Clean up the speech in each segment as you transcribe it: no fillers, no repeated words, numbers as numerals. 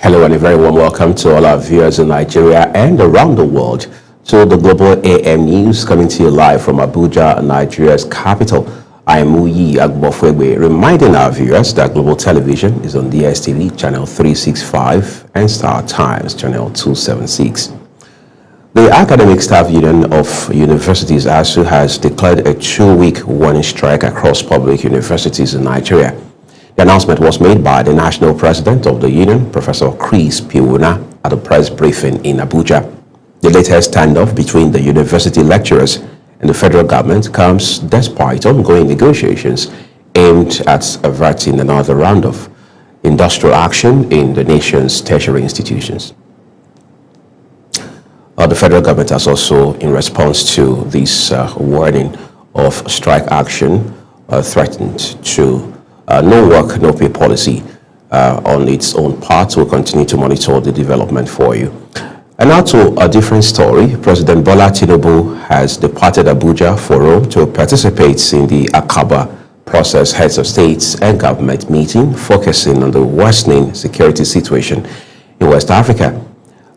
Hello and a very warm welcome to all our viewers in Nigeria and around the world to the Global AM News coming to you live from Abuja, Nigeria's capital. I am Muyi Agbofwegbe, reminding our viewers that Global Television is on DSTV channel 365 and Star Times channel 276. The Academic Staff Union of Universities ASU has declared a 2-week warning strike across public universities in Nigeria. The announcement was made by the national president of the union, Professor Chris Piwuna, at a press briefing in Abuja. The latest standoff between the university lecturers and the federal government comes despite ongoing negotiations aimed at averting another round of industrial action in the nation's tertiary institutions. The federal government has also, in response to this warning of strike action, threatened to no work, no pay policy on its own part. We'll continue to monitor the development for you. And now to a different story. President Bola Tinubu has departed Abuja for Rome to participate in the Akaba Process Heads of States and Government meeting, focusing on the worsening security situation in West Africa.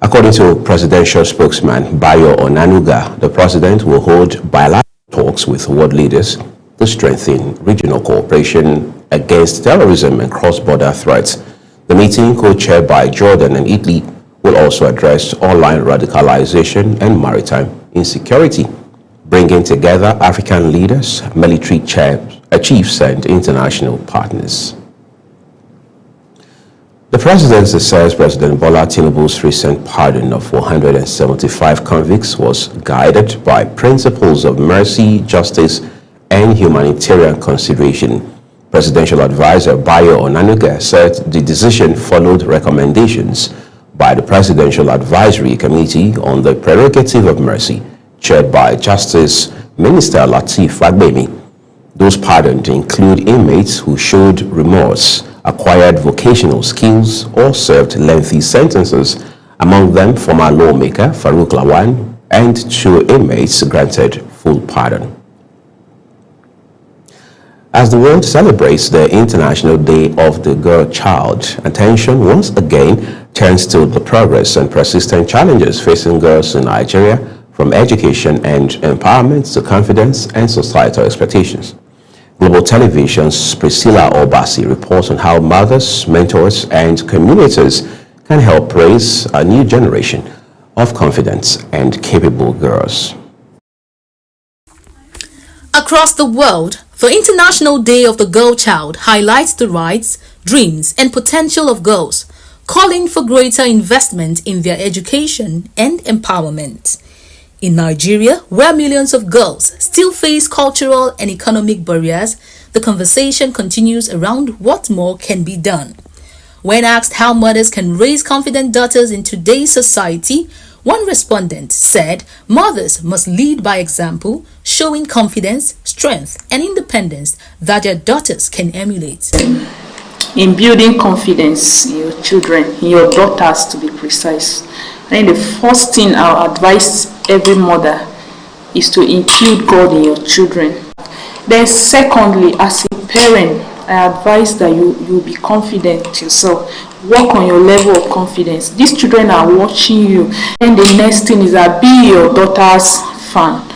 According to presidential spokesman Bayo Onanuga, the president will hold bilateral talks with world leaders to strengthen regional cooperation against terrorism and cross-border threats. The meeting, co-chaired by Jordan and Italy, will also address online radicalization and maritime insecurity, bringing together African leaders, military chiefs, and international partners. The presidency says President Bola Tinubu's recent pardon of 475 convicts was guided by principles of mercy, justice, and humanitarian consideration. Presidential advisor Bayo Onanuga said the decision followed recommendations by the Presidential Advisory Committee on the Prerogative of Mercy, chaired by Justice Minister Lateef Fagbemi. Those pardoned include inmates who showed remorse, acquired vocational skills, or served lengthy sentences, among them former lawmaker Farouk Lawan, and 2 inmates granted full pardon. As the world celebrates the International Day of the Girl Child, attention once again turns to the progress and persistent challenges facing girls in Nigeria, from education and empowerment to confidence and societal expectations. Global Television's Priscilla Obasi reports on how mothers, mentors, and communicators can help raise a new generation of confident and capable girls. Across the world, the International Day of the Girl Child highlights the rights, dreams, and potential of girls, calling for greater investment in their education and empowerment. In Nigeria, where millions of girls still face cultural and economic barriers, the conversation continues around what more can be done. When asked how mothers can raise confident daughters in today's society, one respondent said mothers must lead by example, showing confidence, strength, and independence that their daughters can emulate. In building confidence in your children, in your daughters to be precise, I think the first thing I'll advise every mother is to include God in your children. Then secondly, as a parent, I advise that you be confident yourself. Work on your level of confidence. These children are watching you. And the next thing is that be your daughter's fan.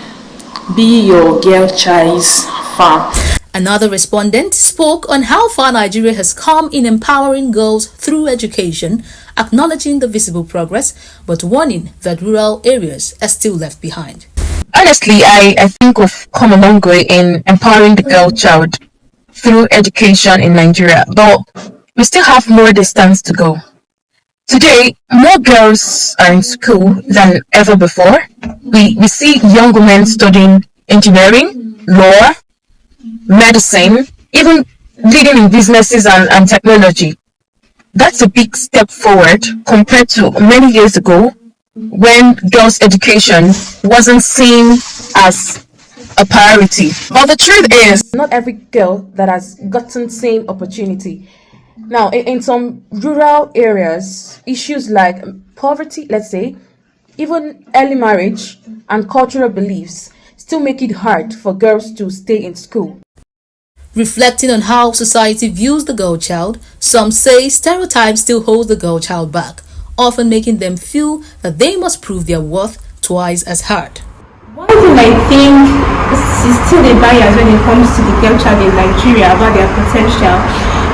Be your girl child's fan. Another respondent spoke on how far Nigeria has come in empowering girls through education, acknowledging the visible progress, but warning that rural areas are still left behind. Honestly, I think we've come a long way in empowering the girl child through education in Nigeria, but we still have more distance to go. Today, more girls are in school than ever before. We see young women studying engineering, law, medicine, even leading in businesses and technology. That's a big step forward compared to many years ago when girls' education wasn't seen as a priority. But the truth is, not every girl that has gotten same opportunity. Now, in some rural areas, issues like poverty, let's say, even early marriage and cultural beliefs still make it hard for girls to stay in school. Reflecting on how society views the girl child, some say stereotypes still hold the girl child back, often making them feel that they must prove their worth twice as hard. One thing I think is still a bias when it comes to the girl child in Nigeria about their potential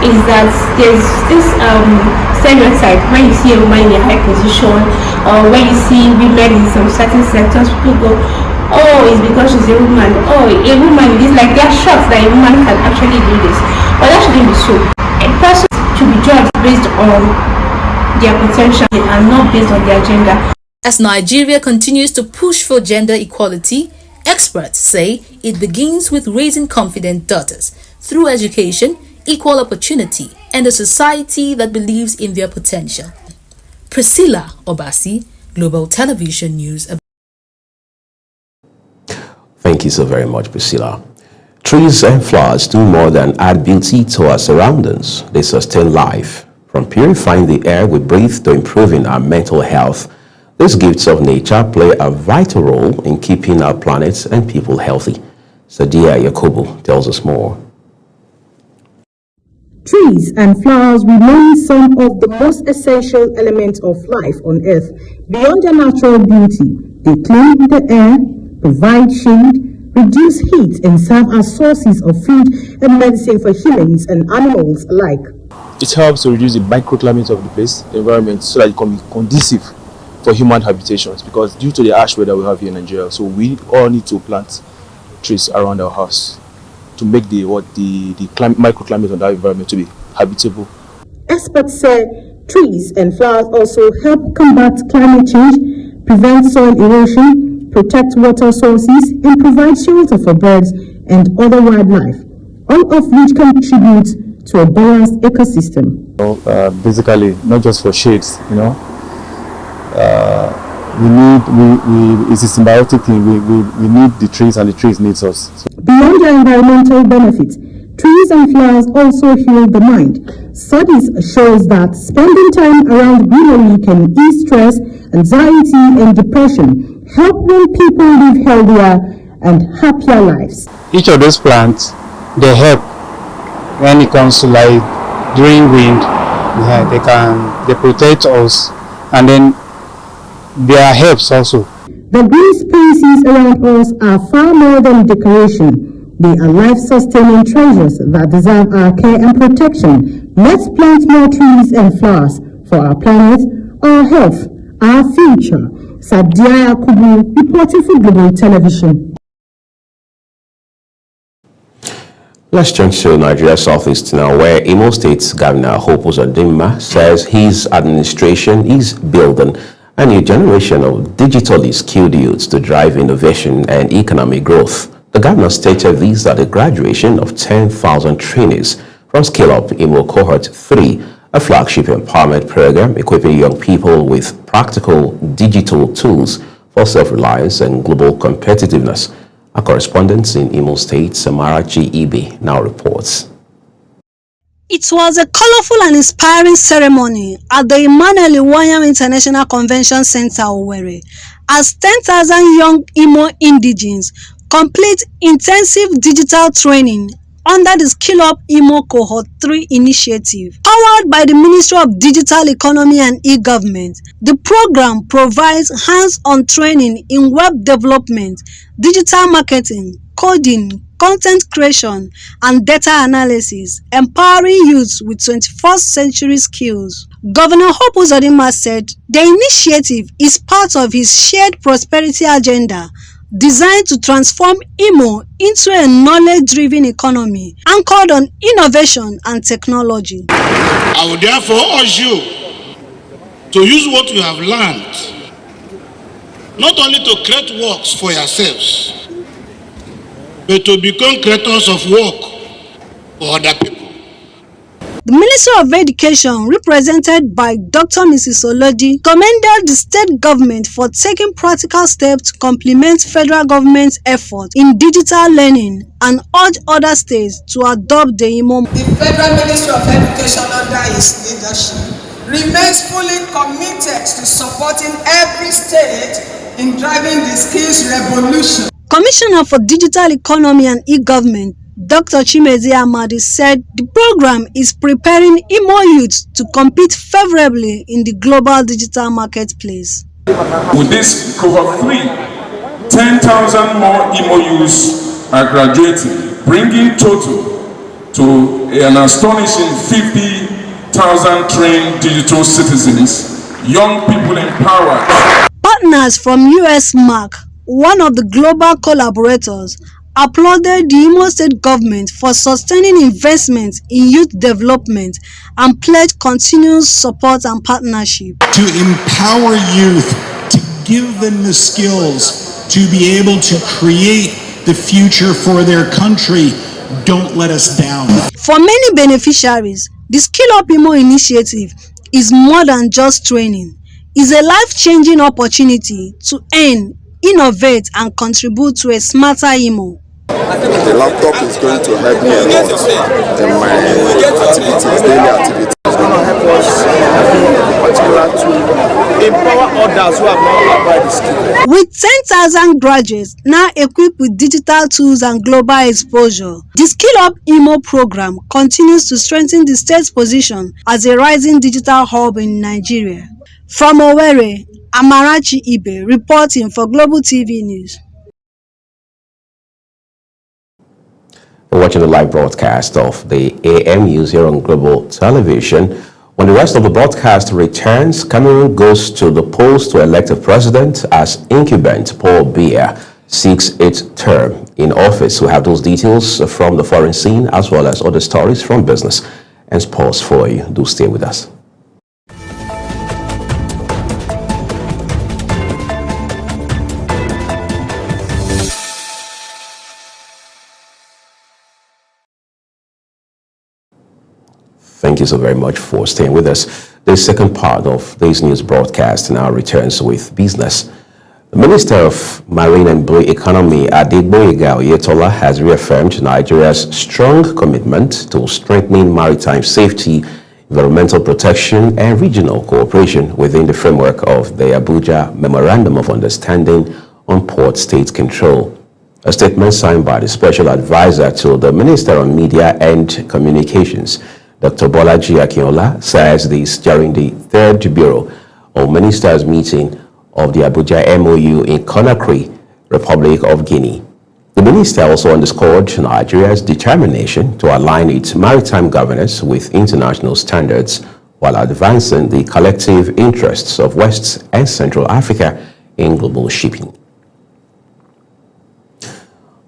is that there's this stereotype when you see a woman in a high position or when you see women in some certain sectors, people go, oh, it's because she's a woman. Oh, a woman is like, they're shocked that a woman can actually do this. But that shouldn't be so. A person should be judged based on their potential and not based on their gender. As Nigeria continues to push for gender equality, experts say it begins with raising confident daughters through education, equal opportunity, and a society that believes in their potential. Priscilla Obasi, Global Television News. Thank you so very much, Priscilla. Trees and flowers do more than add beauty to our surroundings. They sustain life. From purifying the air we breathe to improving our mental health, these gifts of nature play a vital role in keeping our planet and people healthy. Sadia Yakubu tells us more. Trees and flowers remain some of the most essential elements of life on Earth. Beyond their natural beauty, they clean the air, provide shade, reduce heat, and serve as sources of food and medicine for humans and animals alike. It helps to reduce the microclimate of the place, the environment, so that it can be conducive for human habitations, because due to the harsh weather we have here in Nigeria, so we all need to plant trees around our house to make the microclimate of that environment to be habitable. Experts say trees and flowers also help combat climate change, prevent soil erosion, protect water sources, and provide shelter for birds and other wildlife, all of which contribute to a balanced ecosystem. Basically, not just for shades, it's a symbiotic thing. We need the trees and the trees needs us. Beyond their environmental benefits, trees and flowers also heal the mind. Studies shows that spending time around greenery can ease stress, anxiety, and depression, helping people live healthier and happier lives. Each of those plants, they help when it comes to like during wind. They protect us, and then their helps also. The green spaces around us are far more than decoration. They are life-sustaining treasures that deserve our care and protection. Let's plant more trees and flowers for our planet, our health, our future. Sadia Yakubu, reporting for Global Television. Let's turn to Nigeria Southeast now, where Imo State Governor Hope Uzodinma says his administration is building a new generation of digitally skilled youths to drive innovation and economic growth. The governor stated this at the graduation of 10,000 trainees from Scale Up Imo Cohort 3, a flagship empowerment program equipping young people with practical digital tools for self-reliance and global competitiveness. Our correspondent in Imo State, Samara G.E.B., now reports. It was a colorful and inspiring ceremony at the Emmanuel Iwanyam International Convention Center, Owerri, as 10,000 young Imo indigenes complete intensive digital training under the Skill Up Imo Cohort 3 initiative. Powered by the Ministry of Digital Economy and E-Government, the program provides hands-on training in web development, digital marketing, coding, content creation, and data analysis, empowering youths with 21st century skills. Governor Hope Uzodinma said the initiative is part of his shared prosperity agenda designed to transform Imo into a knowledge-driven economy anchored on innovation and technology. I would therefore urge you to use what you have learned, not only to create works for yourselves, but to become creators of work for other people. The Minister of Education, represented by Dr. Mrs. Olodi, commended the state government for taking practical steps to complement federal government's efforts in digital learning and urged other states to adopt the Imo. The Federal Ministry of Education under his leadership remains fully committed to supporting every state in driving the skills revolution. Commissioner for Digital Economy and E-Government, Dr. Chimezi Amadi said the program is preparing Imo youths to compete favorably in the global digital marketplace. With this cover 10,000 more Imo youths are graduating, bringing total to an astonishing 50,000 trained digital citizens, young people empowered. Partners from US Mark, one of the global collaborators, applauded the Imo State government for sustaining investments in youth development and pledged continuous support and partnership. To empower youth, to give them the skills to be able to create the future for their country. Don't let us down. For many beneficiaries, the Skill Up Imo initiative is more than just training. It's a life-changing opportunity to earn, innovate, and contribute to a smarter Imo. The laptop is going to help me a lot in my activities, daily activities. It's going to help us in particular to empower others who have not acquired the skill. With 10,000 graduates now equipped with digital tools and global exposure, the Skill Up Imo program continues to strengthen the state's position as a rising digital hub in Nigeria. From Owerri, Amarachi Ibe reporting for Global TV News. We're watching the live broadcast of the AM News here on Global Television. When the rest of the broadcast returns, Cameroon goes to the polls to elect a president as incumbent Paul Biya seeks its term in office. We have those details from the foreign scene as well as other stories from business and sports for you. Do stay with us. Thank you so very much for staying with us. The second part of this news broadcast now returns with business. The Minister of Marine and Blue Economy, Adegboyega Oyetola, has reaffirmed Nigeria's strong commitment to strengthening maritime safety, environmental protection, and regional cooperation within the framework of the Abuja Memorandum of Understanding on Port State Control. A statement signed by the Special Advisor to the Minister on Media and Communications, Dr. Bolaji Akinola, says this during the third Bureau of Ministers meeting of the Abuja MOU in Conakry, Republic of Guinea. The minister also underscored Nigeria's determination to align its maritime governance with international standards while advancing the collective interests of West and Central Africa in global shipping.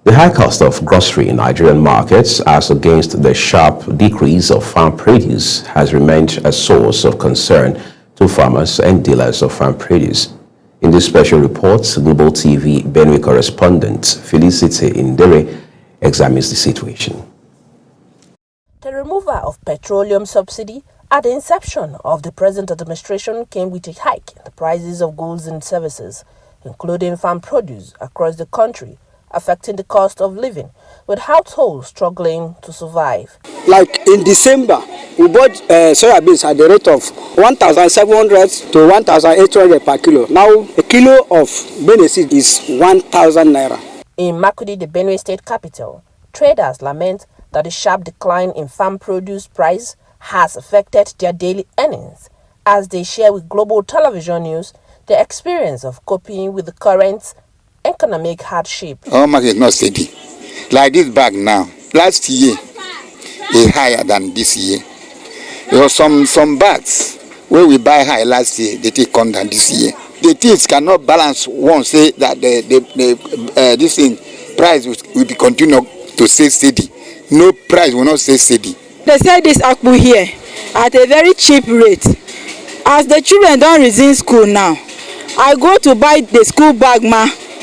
The high cost of grocery in Nigerian markets, as against the sharp decrease of farm produce, has remained a source of concern to farmers and dealers of farm produce. In this special report, Global TV Benue correspondent Felicity Indere examines the situation. The removal of petroleum subsidy at the inception of the present administration came with a hike in the prices of goods and services, including farm produce across the country, affecting the cost of living, with households struggling to survive. Like in December, we bought soya beans at the rate of 1,700 to 1,800 per kilo. Now, a kilo of Benue seed is 1,000 naira. In Makurdi, the Benue state capital, traders lament that the sharp decline in farm produce price has affected their daily earnings, as they share with Global Television News the experience of coping with the current economic hardship. Our market is not steady. Like this bag now, last year is higher than this year. There were some bags where we buy high last year, they take on than this year. The things cannot balance one, say that this thing price will be continue to stay steady. No price will not stay steady. They sell this akpu here at a very cheap rate. As the children don't resume school now, I go to buy the school bag,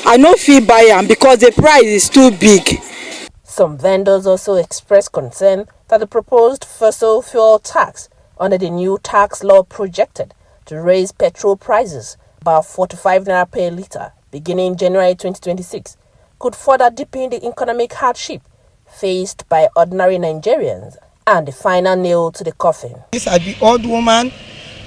I no fit buy am because the price is too big. Some vendors also expressed concern that the proposed fossil fuel tax under the new tax law projected to raise petrol prices about 45 naira per litre beginning January 2026 could further deepen the economic hardship faced by ordinary Nigerians and the final nail to the coffin. This is the old woman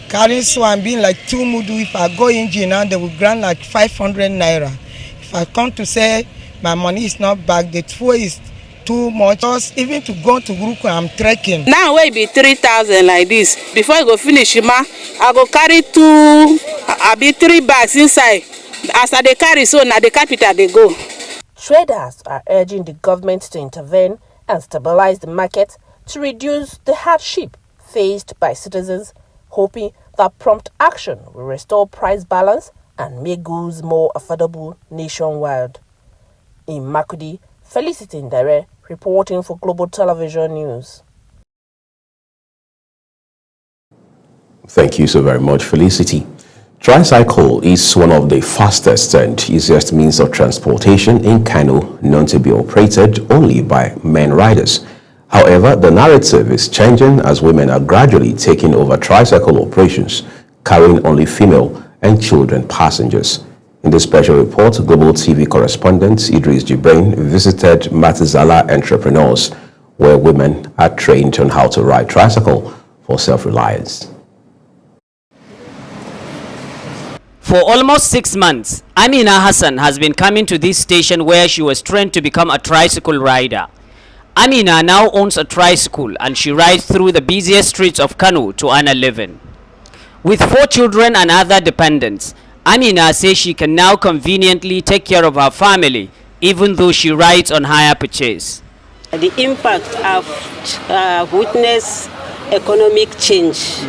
carrying swan being like 2 mudu. If I go engine now, they will grant like 500 naira. If I come to say my money is not back, the fuel is too much. Just even to go to Guruku, I'm trekking. Now wey be 3,000 like this. Before you go finish, I go carry 3 bags inside. As I dey carry, so na the capital they go. Traders are urging the government to intervene and stabilize the market to reduce the hardship faced by citizens, hoping that prompt action will restore price balance and make goods more affordable nationwide. In Makudi, Felicity Ndare reporting for Global Television News. Thank you so very much, Felicity. Tricycle is one of the fastest and easiest means of transportation in Kano, known to be operated only by men riders. However, the narrative is changing as women are gradually taking over tricycle operations, carrying only female and children passengers. In this special report, Global TV correspondent Idris Jibrain visited Matizala Entrepreneurs, where women are trained on how to ride tricycle for self-reliance. For almost 6 months, Amina Hassan has been coming to this station where she was trained to become a tricycle rider. Amina now owns a tricycle and she rides through the busiest streets of Kano to earn a living. With 4 children and other dependents, Amina says she can now conveniently take care of her family even though she rides on hire purchase. The impact of witness economic change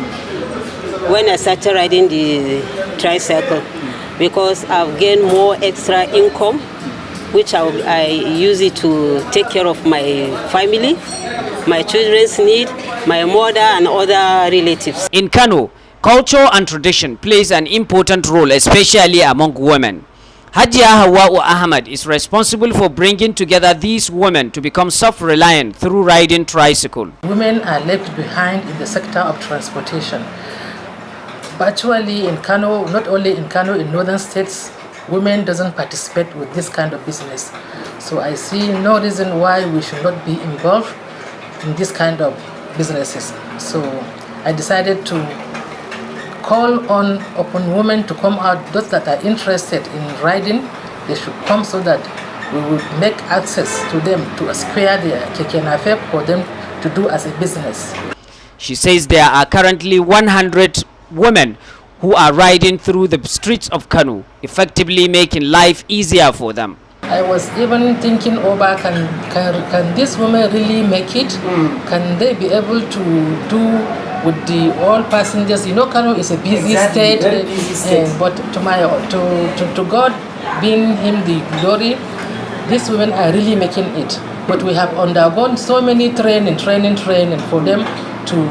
when I started riding the tricycle, because I've gained more extra income, which I use it to take care of my family, my children's need, my mother and other relatives. In Kano, culture and tradition plays an important role, especially among women. Hajia Hawa'u Ahmad is responsible for bringing together these women to become self-reliant through riding tricycle. Women are left behind in the sector of transportation. Virtually in Kano, not only in Kano, in northern states, women doesn't participate with this kind of business. So I see no reason why we should not be involved in this kind of businesses. So I decided to call upon women to come out. Those that are interested in riding, they should come so that we will make access to them to acquire their keke napep for them to do as a business. She says there are currently 100 women who are riding through the streets of Kano, effectively making life easier for them. I was even thinking over, can these women really make it? Can they be able to do with the all passengers? You know, Kano is a busy state, but to God being him the glory, these women are really making it. But we have undergone so many training for them to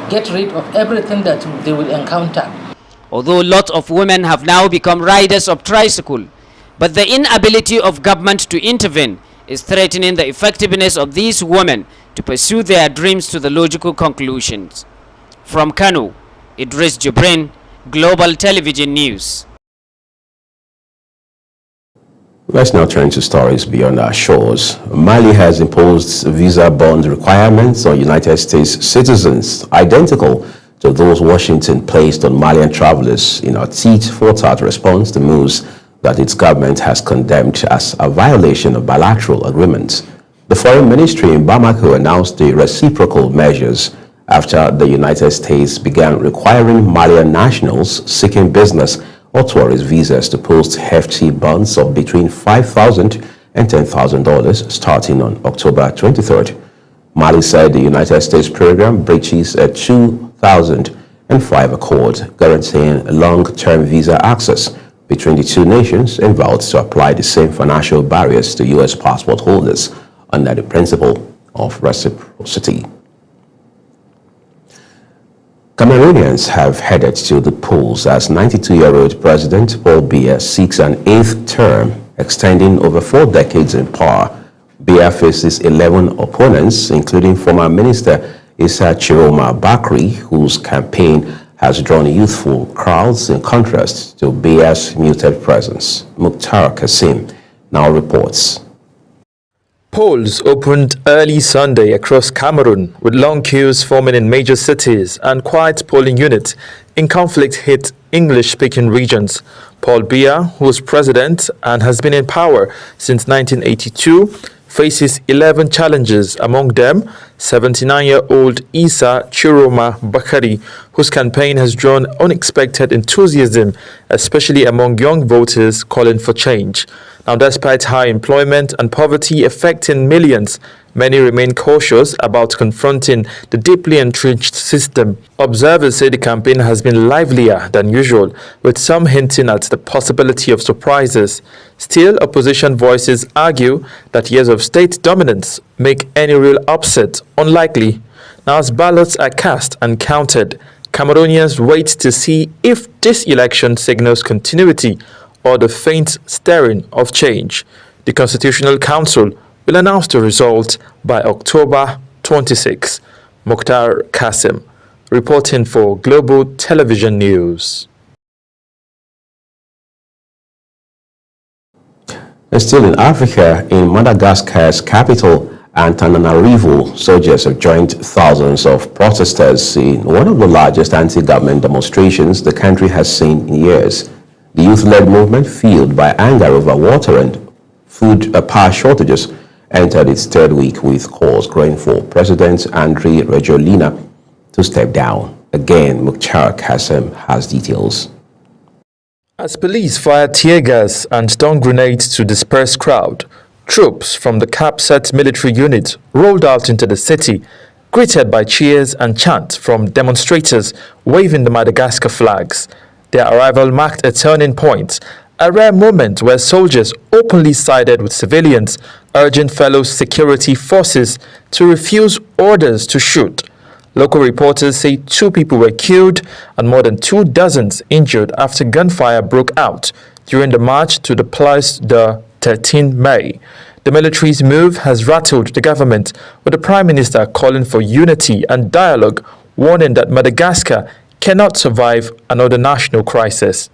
get rid of everything that they will encounter. Although lots of women have now become riders of tricycle, but the inability of government to intervene is threatening the effectiveness of these women to pursue their dreams to the logical conclusions. From Kano, Idris Jibrain, Global Television News. Let's now turn to stories beyond our shores. Mali has imposed visa bond requirements on United States citizens identical to those Washington placed on Malian travelers in a tit-for-tat response to moves that its government has condemned as a violation of bilateral agreements. The Foreign Ministry in Bamako announced the reciprocal measures after the United States began requiring Malian nationals seeking business or tourist visas to post hefty bonds of between $5,000 and $10,000 starting on October 23rd. Mali said the United States program breaches a 2005 accord guaranteeing long-term visa access between the two nations and vowed to apply the same financial barriers to U.S. passport holders under the principle of reciprocity. Cameroonians have headed to the polls as 92-year-old President Paul Biya seeks an 8th term, extending over 4 decades in power. Biya faces 11 opponents, including former Minister Issa Chiroma Bakri, whose campaign has drawn youthful crowds in contrast to Biya's muted presence. Mukhtar Kasim now reports. Polls opened early Sunday across Cameroon, with long queues forming in major cities and quiet polling units in conflict-hit English-speaking regions. Paul Biya, who was president and has been in power since 1982, faces 11 challengers, among them 79-year-old Isa Chiroma Bakari, whose campaign has drawn unexpected enthusiasm, especially among young voters calling for change. Now, despite high employment and poverty affecting millions, many remain cautious about confronting the deeply entrenched system. Observers say the campaign has been livelier than usual, with some hinting at the possibility of surprises. Still, opposition voices argue that years of state dominance make any real upset unlikely. Now, as ballots are cast and counted, Cameroonians wait to see if this election signals continuity or the faint stirring of change. The Constitutional Council will announce the result by October 26. Mukhtar Kasim, reporting for Global Television News. And still in Africa, in Madagascar's capital, Antananarivo, soldiers have joined thousands of protesters in one of the largest anti-government demonstrations the country has seen in years. The youth-led movement, fueled by anger over water and food power shortages, entered its third week with calls growing for President Andry Rajoelina to step down. Again, Mukhtar Kassem has details. As police fired tear gas and stun grenades to disperse crowd, troops from the CAPSAT military unit rolled out into the city, greeted by cheers and chants from demonstrators waving the Madagascar flags. Their arrival marked a turning point, a rare moment where soldiers openly sided with civilians, urging fellow security forces to refuse orders to shoot. Local reporters say 2 people were killed and more than 2 dozens injured after gunfire broke out during the march to the Place de 13 May. The military's move has rattled the government, with the Prime Minister calling for unity and dialogue, warning that Madagascar cannot survive another national crisis.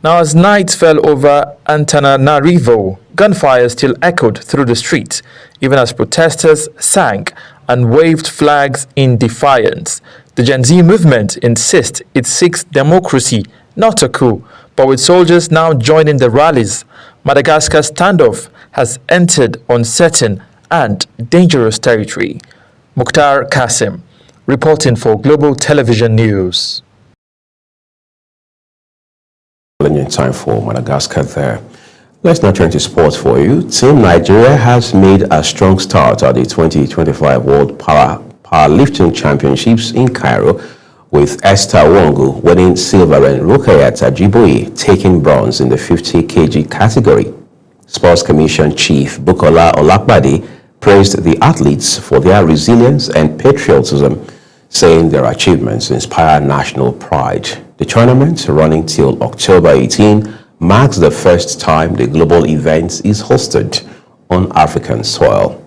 Now, as night fell over Antananarivo, gunfire still echoed through the streets, even as protesters sang and waved flags in defiance. The Gen Z movement insists it seeks democracy, not a coup, but with soldiers now joining the rallies, Madagascar's standoff has entered uncertain and dangerous territory. Mukhtar Kasim, reporting for Global Television News. Time for Madagascar there. Let's now turn to sports for you. Team Nigeria has made a strong start at the 2025 World Powerlifting Championships in Cairo, with Esther Wongu winning silver and Rukayat Ajiboye taking bronze in the 50 kg category. Sports Commission Chief Bukola Olakbade praised the athletes for their resilience and patriotism, saying their achievements inspire national pride. The tournament, running till October 18, marks the first time the global event is hosted on African soil.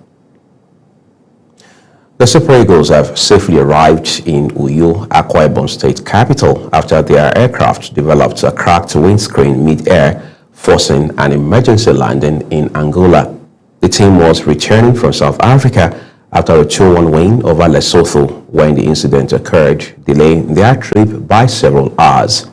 The Super Eagles have safely arrived in Uyo, Akwa Ibom State capital, after their aircraft developed a cracked windscreen mid-air, forcing an emergency landing in Angola. The team was returning from South Africa after a 2-1 win over Lesotho when the incident occurred, delaying their trip by several hours.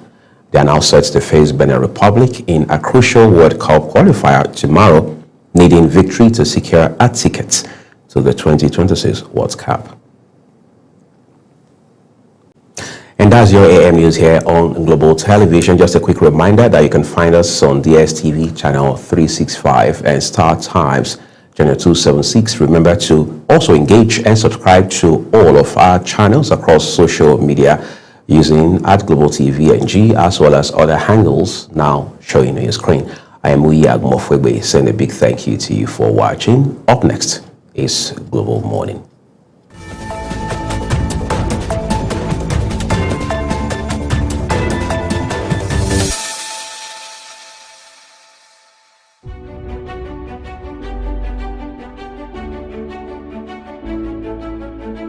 They are now set to face Benin Republic in a crucial World Cup qualifier tomorrow, needing victory to secure a ticket to the 2026 World Cup. And that's your AM news here on Global Television. Just a quick reminder that you can find us on DSTV channel 365 and Star Times channel 276. Remember to also engage and subscribe to all of our channels across social media using @GlobalTVNG, as well as other handles now showing on your screen. I am Uyag Mofwebe, saying a big thank you to you for watching. Up next is Global Morning.